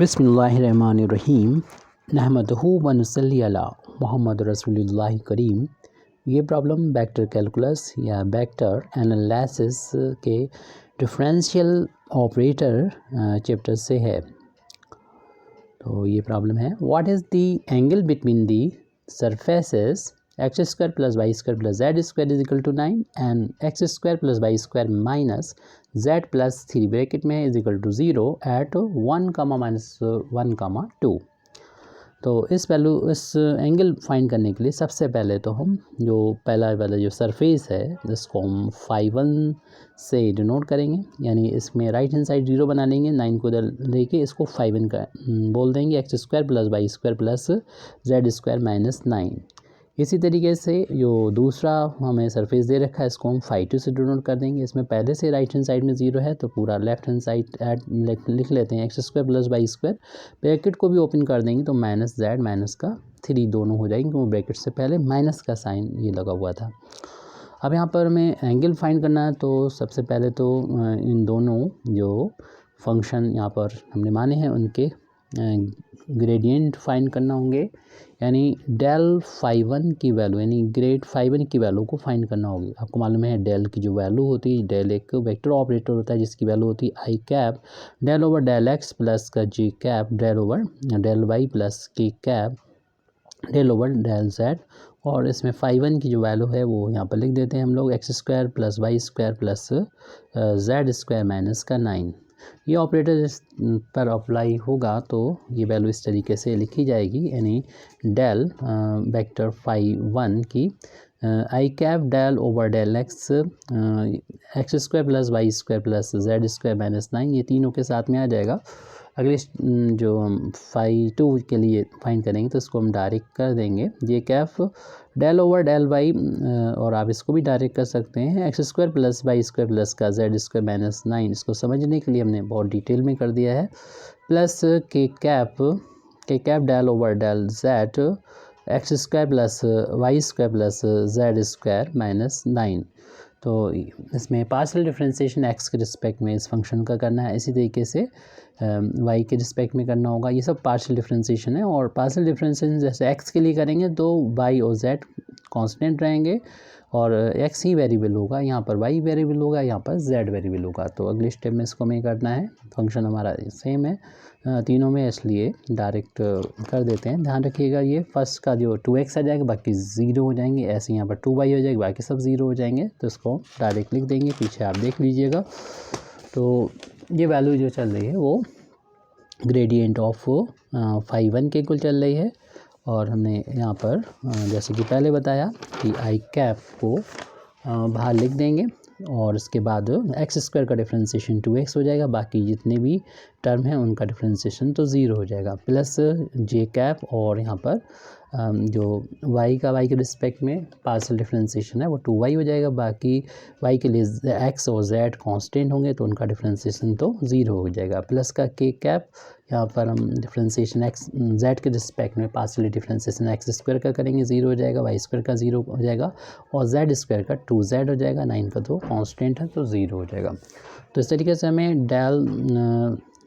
बिस्मिल्लाहिर्रहमानिर्रहीम नहमदहू व नसल्ली अला मोहम्मद रसूलुल्लाह करीम। ये प्रॉब्लम वेक्टर कैलकुलस या वेक्टर एनालिसिस के डिफरेंशियल ऑपरेटर चैप्टर से है। तो ये प्रॉब्लम है, what is the angle between the surfaces x square plus Y square plus Z square is equal to 9 and x square plus Y square minus z plus 3 bracket में is equal to 0 at 1, -1, 2। तो इस angle find करने के लिए सबसे पहले तो हम जो पहला वाला जो सरफेस है जिसको हम φ1 से डिनोट करेंगे, यानी इसमें राइट हैंड साइड 0 बना लेंगे, 9 को इधर लेके इसको φ1 का बोल देंगे, x square plus Y square plus Z square minus 9। इसी तरीके से जो दूसरा हमें सरफेस दे रखा है इसको हम φ2 से डिनोट कर देंगे। इसमें पहले से राइट हैंड साइड में 0 है तो पूरा लेफ्ट हैंड साइड लिख लेते हैं, x square plus Y square, bracket को भी ओपन कर देंगे तो माइनस जेड माइनस का 3 दोनों हो जाएंगे, क्योंकि ब्रैकेट से पहले माइनस का साइन ये लगा हुआ था। अब यहाँ पर हमें एंगल फाइंड करना है, तो सबसे पहले तो इन दोनों जो फंक्शन यहाँ पर हमने माने हैं उनके ग्रेडियंट फाइंड करना होंगे, यानी डेल φ1 की वैल्यू यानी ग्रेड φ1 की वैल्यू को फाइंड करना होगी। आपको मालूम है डेल की जो वैल्यू होती है, डेल एक वेक्टर ऑपरेटर होता है जिसकी वैल्यू होती है I cap del over del X plus का J cap del over del Y plus के cap del over del Z. और इसमें φ1 की जो वैल्यू है वो यहाँ पर लिख देते हैं हम लोग, x square plus Y square plus Z square minus का 9। ये ऑपरेटर इस पर अप्लाई होगा तो ये वैल्यू इस तरीके से लिखी जाएगी, यानी डेल वेक्टर φ1 की I cap del over del X X square plus Y square plus Z square minus 9, ये तीनों के साथ में आ जाएगा। अगले जो हम φ2 के लिए फाइंड करेंगे तो इसको हम डायरेक्ट कर देंगे, ये cap del over del y, और आप इसको भी डायरेक्ट कर सकते हैं, x square plus Y square plus का जेड स्क्वायर माइनस 9। इसको समझने के लिए हमने बहुत डिटेल में कर दिया है, प्लस के cap del over del z x square plus Y square plus Z square minus 9। तो इसमें पार्शियल डिफरेंशिएशन एक्स के रिस्पेक्ट में इस फंक्शन का करना है, इसी तरीके से वाई के रिस्पेक्ट में करना होगा। ये सब पार्शियल डिफरेंशिएशन है, और पार्शियल डिफरेंशिएशन जैसे एक्स के लिए करेंगे तो वाई और जेड कांस्टेंट रहेंगे और एक्स ही वेरिएबल होगा, यहाँ पर वाई वेरिएबल होगा, यहाँ पर जेड वेरिएबल होगा। तो अगले स्टेप में इसको हमें करना है, फंक्शन हमारा सेम है तीनों में, इसलिए डायरेक्ट कर देते हैं। ध्यान रखिएगा ये फर्स्ट का जो 2x आ जाएगा बाकी 0 हो जाएंगे, ऐसे यहाँ पर 2y हो जाएगा बाकी सब 0 हो जाएंगे, तो इसको डायरेक्ट लिख देंगे, पीछे आप देख लीजिएगा। तो ये वैल्यू जो चल रही है वो ग्रेडियंट ऑफ φ1 के इक्वल चल रही है, और हमने यहाँ पर जैसे कि पहले बताया कि आई कैप को बाहर लिख देंगे, और इसके बाद एक्स स्क्वायर का डिफरेंशिएशन 2x हो जाएगा, बाकी जितने भी टर्म हैं उनका डिफरेंशिएशन तो 0 हो जाएगा, प्लस जे कैप, और यहाँ पर जो y के रिस्पेक्ट में पार्शियल डिफरेंशिएशन है वो 2y हो जाएगा, बाकी y के लिए x और z कांस्टेंट होंगे तो उनका डिफरेंशिएशन तो 0 हो जाएगा, प्लस का के कैप, यहाँ पर हम डिफरेंशिएशन x z के रिस्पेक्ट में पार्शियल डिफरेंशिएशन एक्स स्क्वायर का करेंगे, 0 हो जाएगा, वाई स्क्वायर का 0 हो जाएगा, और जेड स्क्वायर का 2z हो जाएगा, 9 का तो कांस्टेंट है तो 0 हो जाएगा। तो इस तरीके से हमें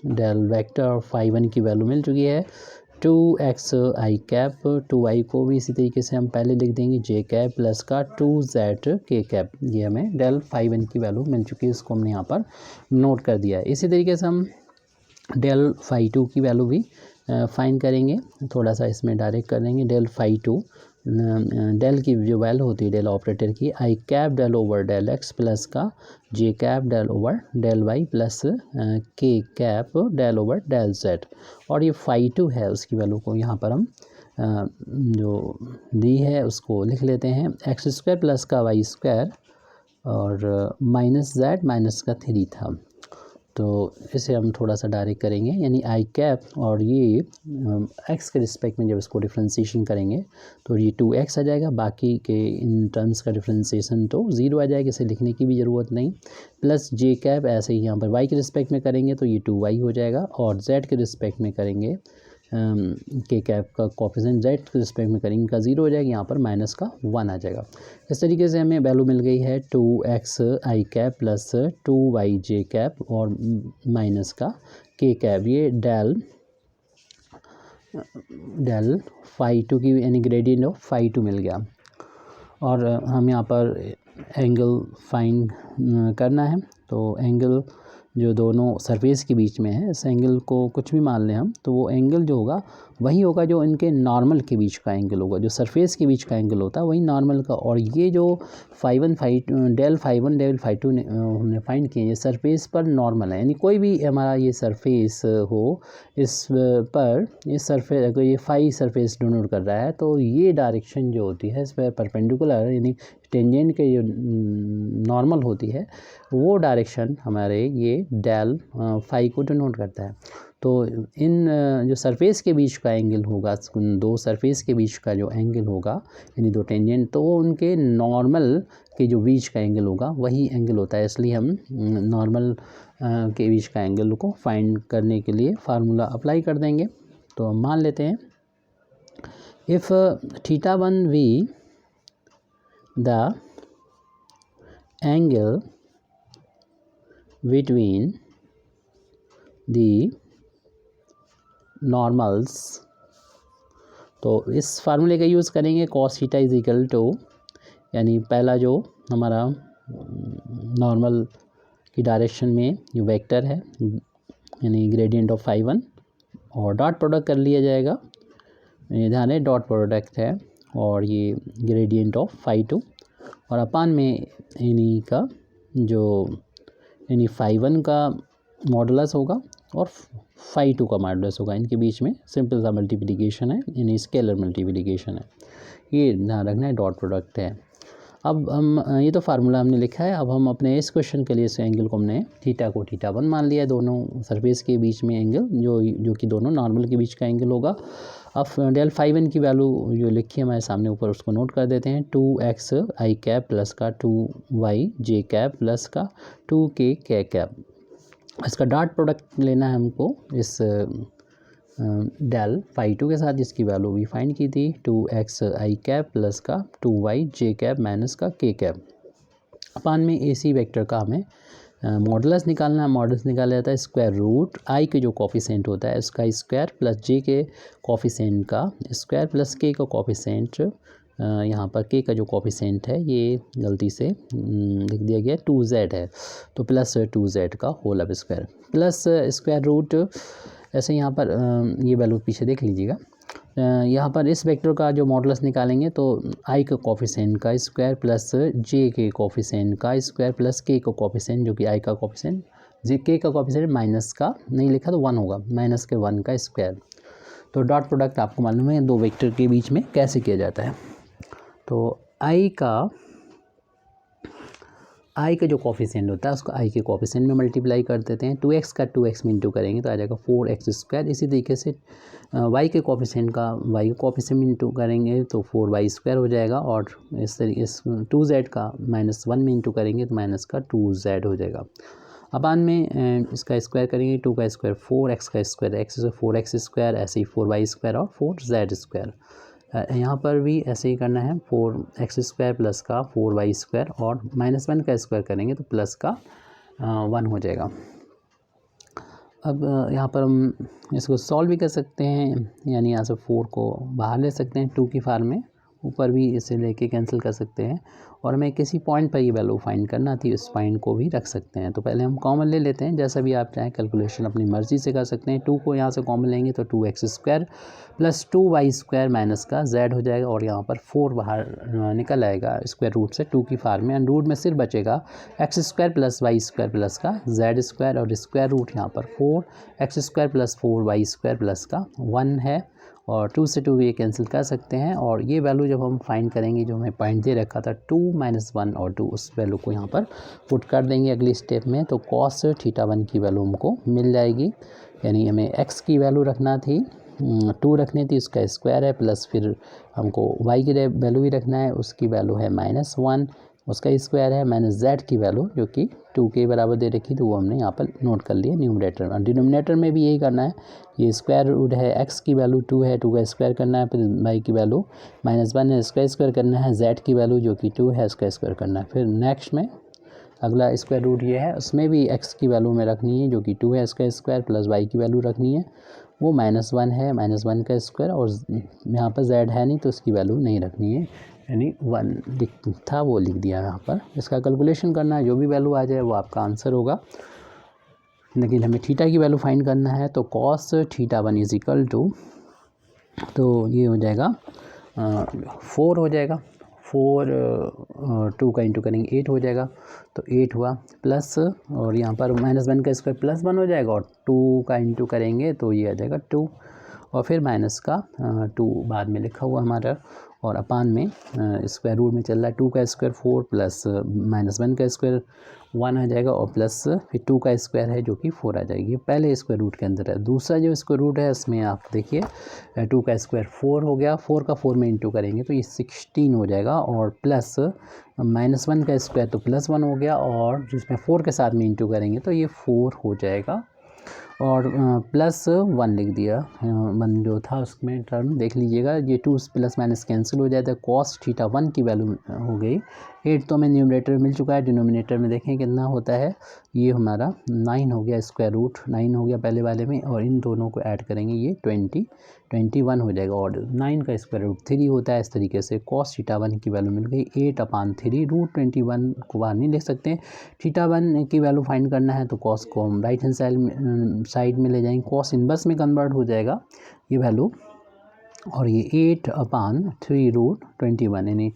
डेल वेक्टर φ1 की वैल्यू मिल चुकी है, 2x आई कैप, 2y को भी इसी तरीके से हम पहले लिख देंगे, जे कैप प्लस का 2z के कैप, ये हमें डेल φ1 की वैल्यू मिल चुकी है, इसको हमने यहाँ पर नोट कर दिया है। इसी तरीके से हम डेल φ2 की वैल्यू भी फाइंड करेंगे, थोड़ा सा इसमें डायरेक्ट कर देंगे, डेल φ2 डेल की जो वैल्यू होती है डेल ऑपरेटर की, I cap del over del X plus का J cap del over del Y plus के cap del over del Z, और ये φ2 है उसकी वैल्यू को यहाँ पर हम जो दी है उसको लिख लेते हैं, एक्स स्क्वायर प्लस का वाई स्क्वायर और माइनस जेड माइनस का 3 था, तो इसे हम थोड़ा सा डायरेक्ट करेंगे, यानी आई कैप, और ये एक्स के रिस्पेक्ट में जब इसको डिफरेंशिएशन करेंगे तो ये 2x आ जाएगा, बाकी के इन टर्म्स का डिफरेंशिएशन तो 0 आ जाएगा, इसे लिखने की भी ज़रूरत नहीं, प्लस जे कैप, ऐसे ही यहाँ पर y के रिस्पेक्ट में करेंगे तो ये 2y हो जाएगा, और z के रिस्पेक्ट में करेंगे के कैप का कोफिशिएंट जेड के रिस्पेक्ट में करेंगे का 0 हो जाएगा, यहाँ पर माइनस का 1 आ जाएगा। इस तरीके से हमें वैल्यू मिल गई है 2x आई कैप प्लस 2y जे कैप और माइनस का के कैप, ये डेल डेल फाई टू की यानी ग्रेडियंट ऑफ फाई टू मिल गया। और हम यहाँ पर एंगल फाइंड करना है, तो एंगल जो दोनों सरफेस के बीच में है, इस एंगल को कुछ भी मान लें हम, तो वो एंगल जो होगा वही होगा जो इनके नॉर्मल के बीच का एंगल होगा। जो सरफेस के बीच का एंगल होता है वही नॉर्मल का। और ये जो del phi one del phi two हमने फाइंड किए, ये सरफेस पर नॉर्मल है। यानी कोई भी हमारा ये सरफेस हो, इस पर इस सरफेस अगर ये फाई सरफेस डिनोट कर रहा है, तो ये डायरेक्शन जो होती है इस पर परपेंडिकुलर यानी टेंजेंट के जो नॉर्मल होती है, वो डायरेक्शन हमारे ये डेल फाई को डिनोट करता है। तो इन जो सरफेस के बीच का एंगल होगा, दो सरफेस के बीच का जो एंगल होगा यानी दो टेंजेंट, तो वो उनके नॉर्मल के जो बीच का एंगल होगा वही एंगल होता है। इसलिए हम नॉर्मल के बीच का एंगल को फाइंड करने के लिए फार्मूला अप्लाई कर देंगे। तो हम मान लेते हैं if theta one be the angle between the normals, तो इस फार्मूले का यूज़ करेंगे cos theta is equal to, यानी पहला जो हमारा नॉर्मल की डायरेक्शन में जो वेक्टर है यानी ग्रेडियंट ऑफ फाई वन, और डॉट प्रोडक्ट कर लिया जाएगा। ये ध्यान है डॉट प्रोडक्ट है, और ये ग्रेडियंट ऑफ फाई टू, और अपान में इन्हीं का जो यानी फाई वन का मॉडुलस होगा और फाई टू का मॉडुलस होगा। इनके बीच में सिंपल सा मल्टीप्लिकेशन है, यानी स्केलर मल्टीप्लिकेशन है। ये ध्यान रखना है, डॉट प्रोडक्ट है। अब हम ये तो फार्मूला हमने लिखा है। अब हम अपने इस क्वेश्चन के लिए इस एंगल को हमने थीटा को थीटा वन मान लिया, दोनों सरफेस के बीच में एंगल जो कि दोनों नॉर्मल के बीच का एंगल होगा। अब डेल फाई वन की वैल्यू जो लिखी है हमारे सामने ऊपर, उसको नोट कर देते हैं। 2x आई कैप प्लस का 2y जे कैप प्लस का 2k के कैप। इसका डॉट प्रोडक्ट लेना है हमको इस डेल फाई टू के साथ, जिसकी वैल्यू भी फाइंड की थी 2x आई कैप प्लस का 2y जे कैप माइनस का k कैप। अपान में AC वेक्टर का हमें मॉडुलस निकालना है। मॉडुलस निकाला जाता है स्क्वायर रूट आई के जो कोफिशिएंट होता है उसका स्क्वायर प्लस जे के कोफिशिएंट का स्क्वायर प्लस के का कोफिशिएंट। यहाँ पर के का जो कोफिशिएंट है ये गलती से लिख दिया गया 2z है, तो प्लस 2z का होल अब स्क्वायर प्लस स्क्वायर रूट। ऐसे यहाँ पर ये वैल्यू पीछे देख लीजिएगा। यहाँ पर इस वेक्टर का जो मॉडुलस निकालेंगे तो आई का कोफिशिएंट का स्क्वायर प्लस जे के कोफिशिएंट का स्क्वायर प्लस के का कोफिशिएंट, जो कि आई का कोफिशिएंट, जे के का कोफिशिएंट माइनस का नहीं लिखा तो 1 होगा, माइनस के 1 का स्क्वायर। तो डॉट प्रोडक्ट आपको मालूम है दो वेक्टर के बीच में कैसे किया जाता है। तो आई का जो कोफिशिएंट होता है उसको आई के कोफिशिएंट में मल्टीप्लाई कर देते हैं। 2x का 2x में इंटू करेंगे तो आ जाएगा 4x स्क्वायर। इसी तरीके से y के कोफिशिएंट का y के कोफिशिएंट में इंटू करेंगे तो 4y स्क्वायर हो जाएगा, और इस तरीके इस 2z का -1 में इंटू करेंगे तो माइनस का 2z हो जाएगा। अपान में इसका स्क्वायर करेंगे 2 का स्क्वायर 4x का स्क्वायर x से 4x स्क्वायर, ऐसे ही 4y स्क्वायर और 4z स्क्वायर। यहाँ पर भी ऐसे ही करना है 4x स्क्वायर प्लस का 4y स्क्वायर, और -1 का स्क्वायर करेंगे तो प्लस का 1 हो जाएगा। अब यहाँ पर हम इसको सॉल्व भी कर सकते हैं, यानी यहाँ से 4 को बाहर ले सकते हैं 2 की फार्म में, ऊपर भी इसे लेके कैंसिल कर सकते हैं, और हमें किसी पॉइंट पर ये वैल्यू फाइंड करना थी, उस पॉइंट को भी रख सकते हैं। तो पहले हम कॉमन ले लेते हैं, जैसा भी आप चाहें कैलकुलेशन अपनी मर्ज़ी से कर सकते हैं। 2 को यहाँ से कॉमन लेंगे तो 2x square plus 2y square minus का z हो जाएगा, और यहाँ पर 4 बाहर निकल आएगा स्क्वायर रूट से 2 की फार्म में, एंड रूट में सिर्फ बचेगा x square plus y square plus का z स्क्वायर, और स्क्वायर रूट यहाँ पर 4x square plus 4y square plus का 1 है, और 2 से 2 ये कैंसिल कर सकते हैं। और ये वैल्यू जब हम फाइंड करेंगे, जो हमें पॉइंट दे रखा था 2 - 1 और 2, उस वैल्यू को यहाँ पर पुट कर देंगे अगली स्टेप में, तो cos थीटा 1 की वैल्यू हमको मिल जाएगी। यानी हमें x की वैल्यू रखना थी 2 रखनी थी, उसका स्क्वायर है, प्लस फिर हमको y की वैल्यू भी रखना है, उसकी वैल्यू है -1, उसका स्क्वायर है, माइनस z की वैल्यू जो कि 2 के बराबर दे रखी, तो वो हमने यहाँ पर नोट कर लिया न्यूमरेटर में। डिनोमिनेटर में भी यही करना है, ये स्क्वायर रूट है, x की वैल्यू 2 है, 2 का स्क्वायर करना है, फिर y की वैल्यू -1 है, इसका स्क्वायर करना है, z की वैल्यू जो कि 2 है, इसका स्क्वायर करना है। फिर नेक्स्ट में अगला स्क्वायर रूट ये है, उसमें भी x की वैल्यू में रखनी है जो कि 2 है, इसका स्क्वायर प्लस y की वैल्यू रखनी है, वो -1 है, -1 का स्क्वायर, और यहाँ पर z है नहीं तो उसकी वैल्यू नहीं रखनी है, यानी 1 था वो लिख दिया यहाँ पर। इसका कैलकुलेशन करना है, जो भी वैल्यू आ जाए वो आपका आंसर होगा। लेकिन हमें थीटा की वैल्यू फाइंड करना है, तो cos θ1 इज इक्वल टू, तो ये हो जाएगा 4 हो जाएगा, 4 2 का इंटू करेंगे 8 हो जाएगा, तो 8 हुआ प्लस, और यहाँ पर -1 का स्क्वायर +1 हो जाएगा, और 2 का इंटू करेंगे तो ये आ जाएगा 2, और फिर माइनस का 2 बाद में लिखा हुआ हमारा, और अपान में स्क्वायर रूट में चल रहा है, 2 का स्क्वायर 4 प्लस -1 का स्क्वायर 1 आ जाएगा, और प्लस फिर 2 का स्क्वायर है जो कि 4 आ जाएगी। पहले स्क्वायर रूट के अंदर है। दूसरा जो स्क्वायर रूट है उसमें आप देखिए 2 का स्क्वायर 4 हो गया, 4 का 4 में इंटू करेंगे तो ये 16 हो जाएगा, और प्लस -1 का स्क्वायर तो +1 हो गया, और जिसमें 4 के साथ में इंटू करेंगे तो ये 4 हो जाएगा, और +1 लिख दिया। 1 जो था उसमें टर्म देख लीजिएगा, ये 2 प्लस माइनस कैंसिल हो जाता है। cos θ1 की वैल्यू हो गई 8, तो हमें न्यूमरेटर में मिल चुका है। डिनोमिनेटर में देखें कितना होता है, ये हमारा 9 हो गया, स्क्वायर रूट 9 हो गया पहले वाले में, और इन दोनों को ऐड करेंगे ये 21 हो जाएगा, और 9 का स्क्वायर रूट 3 होता है। इस तरीके से cos θ1 की वैल्यू मिल गई 8/3, √21 को बाहर नहीं लिख सकते। θ1 की वैल्यू फाइंड करना है तो cos को हम राइट हैंड साइड में ले जाएंगे, cos इनवर्स में कन्वर्ट हो जाएगा ये वैल्यू, और ये 8/3 √21, यानी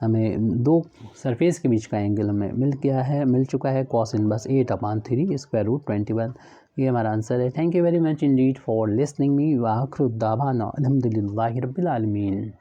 हमें दो सरफेस के बीच का एंगल हमें मिल चुका है, cos इनवर्स 8/3 स्क्वायर रूट 21। ये हमारा आंसर है। Thank you very much Indeed for listening me. व आखिर दावाना अल्हम्दुलिल्लाहि रब्बिल आलमीन।